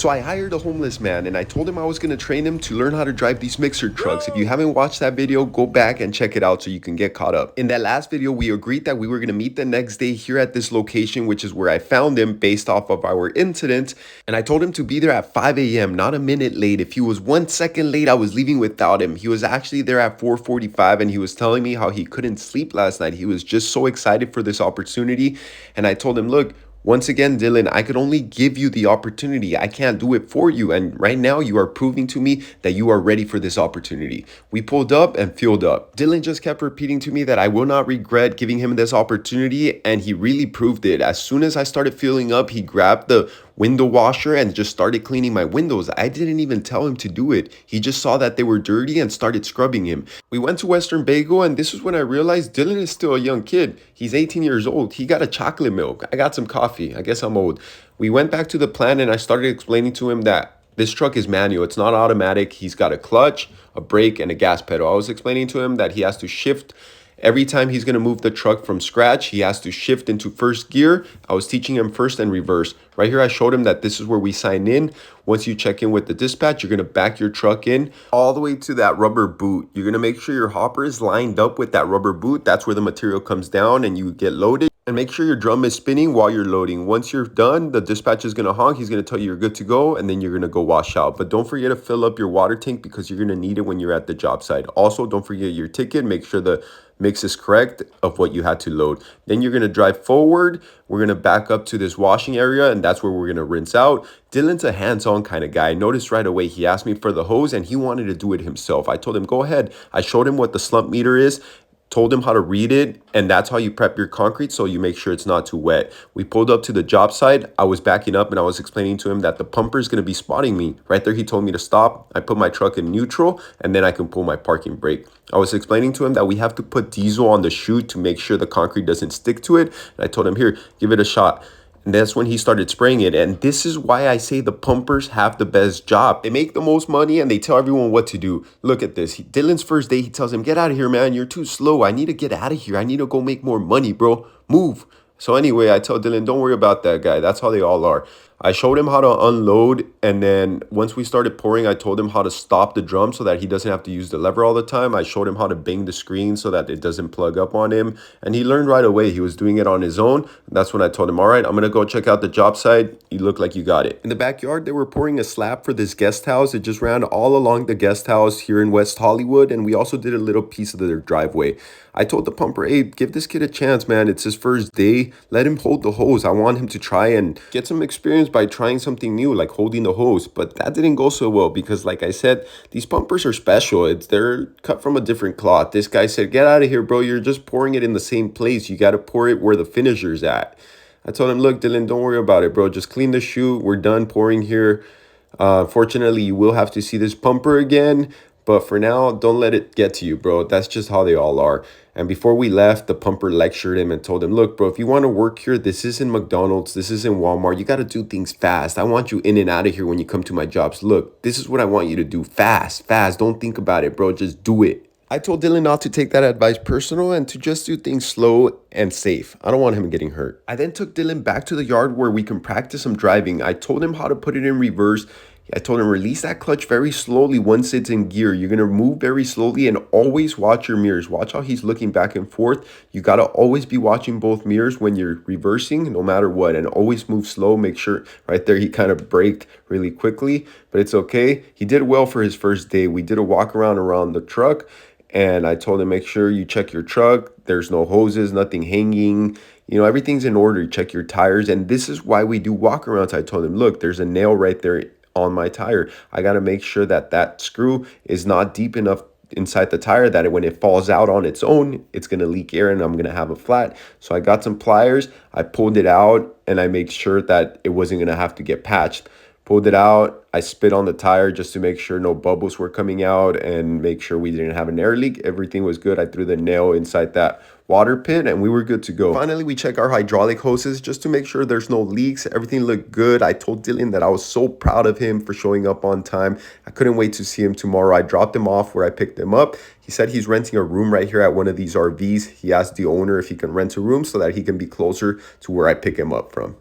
So I hired a homeless man and I told him I was going to train him to learn how to drive these mixer trucks. If you haven't watched that video, go back and check it out so you can get caught up. In that last video, we agreed that we were going to meet the next day here at this location, which is where I found him based off of our incident. And I told him to be there at 5 a.m., not a minute late. If he was 1 second late, I was leaving without him. He was actually there at 4:45 and he was telling me how he couldn't sleep last night. He was just so excited for this opportunity. And I told him, look, once again, Dylan, I could only give you the opportunity. I can't do it for you. And right now, you are proving to me that you are ready for this opportunity. We pulled up and fueled up. Dylan just kept repeating to me that I will not regret giving him this opportunity. And he really proved it. As soon as I started fueling up, he grabbed the window washer and just started cleaning my windows. I didn't even tell him to do it. He just saw that they were dirty and started scrubbing him. We went to Western Bagel and this is when I realized Dylan is still a young kid. He's 18 years old. He got a chocolate milk. I got some coffee. I guess I'm old. We went back to the plant and I started explaining to him that this truck is manual. It's not automatic. He's got a clutch, a brake, and a gas pedal. I was explaining to him that he has to shift. Every time he's going to move the truck from scratch, he has to shift into first gear. I was teaching him first and reverse. Right here, I showed him that this is where we sign in. Once you check in with the dispatch, you're going to back your truck in all the way to that rubber boot. You're going to make sure your hopper is lined up with that rubber boot. That's where the material comes down and you get loaded. And make sure your drum is spinning while you're loading. Once you're done, the dispatch is going to honk. He's going to tell you you're good to go, and then you're going to go wash out. But don't forget to fill up your water tank because you're going to need it when you're at the job site. Also, don't forget your ticket. Make sure the mix is correct of what you had to load. Then you're going to drive forward. We're going to back up to this washing area, and that's where we're going to rinse out. Dylan's a hands-on kind of guy. I noticed right away he asked me for the hose, and he wanted to do it himself. I told him, go ahead. I showed him what the slump meter is, told him how to read it, and that's how you prep your concrete so you make sure it's not too wet. We pulled up to the job site. I was backing up and I was explaining to him that the pumper is going to be spotting me. Right there, he told me to stop. I put my truck in neutral and then I can pull my parking brake. I was explaining to him that we have to put diesel on the chute to make sure the concrete doesn't stick to it. And I told him, here, give it a shot. And that's when he started spraying it. And this is why I say the pumpers have the best job. They make the most money and they tell everyone what to do. Look at this. Dylan's first day, he tells him, get out of here, man. You're too slow. I need to get out of here. I need to go make more money, bro. Move. So anyway, I tell Dylan, don't worry about that guy. That's how they all are. I showed him how to unload, and then once we started pouring, I told him how to stop the drum so that he doesn't have to use the lever all the time. I showed him how to bang the screen so that it doesn't plug up on him, and he learned right away. He was doing it on his own. That's when I told him, all right, I'm going to go check out the job site. You look like you got it. In the backyard, they were pouring a slab for this guest house. It just ran all along the guest house here in West Hollywood, and we also did a little piece of their driveway. I told the pumper, hey, give this kid a chance, man. It's his first day. Let him hold the hose. I want him to try and get some experience by trying something new, like holding the hose. But that didn't go so well because, like I said, these pumpers are special. They're cut from a different cloth. This guy said, get out of here, bro. You're just pouring it in the same place. You got to pour it where the finisher's at. I told him, look, Dylan, don't worry about it, bro. Just clean the chute. We're done pouring here. Fortunately, you will have to see this pumper again. But for now, don't let it get to you, bro. That's just how they all are. And before we left, the pumper lectured him and told him, look, bro, if you want to work here, this isn't McDonald's. This isn't Walmart. You got to do things fast. I want you in and out of here when you come to my jobs. Look, this is what I want you to do. Fast, fast. Don't think about it, bro. Just do it. I told Dylan not to take that advice personal and to just do things slow and safe. I don't want him getting hurt. I then took Dylan back to the yard where we can practice some driving. I told him how to put it in reverse. I told him release that clutch very slowly once it's in gear. You're going to move very slowly and always watch your mirrors. Watch how he's looking back and forth. You got to always be watching both mirrors when you're reversing, no matter what, and always move slow. Make sure right there he kind of braked really quickly, but it's okay. He did well for his first day. We did a walk around the truck, and I told him make sure you check your truck. There's no hoses, nothing hanging. You know, everything's in order. Check your tires, and this is why we do walk arounds. I told him, look, there's a nail right there on my tire. I got to make sure that that screw is not deep enough inside the tire that when it falls out on its own, it's going to leak air and I'm going to have a flat. So I got some pliers, I pulled it out, and I made sure that it wasn't going to have to get patched. Pulled it out, I spit on the tire just to make sure no bubbles were coming out and make sure we didn't have an air leak. Everything was good. I threw the nail inside that water pit and we were good to go. Finally, we check our hydraulic hoses just to make sure there's no leaks. Everything looked good. I told Dylan that I was so proud of him for showing up on time. I couldn't wait to see him tomorrow. I dropped him off where I picked him up. He said he's renting a room right here at one of these RVs. He asked the owner if he can rent a room so that he can be closer to where I pick him up from.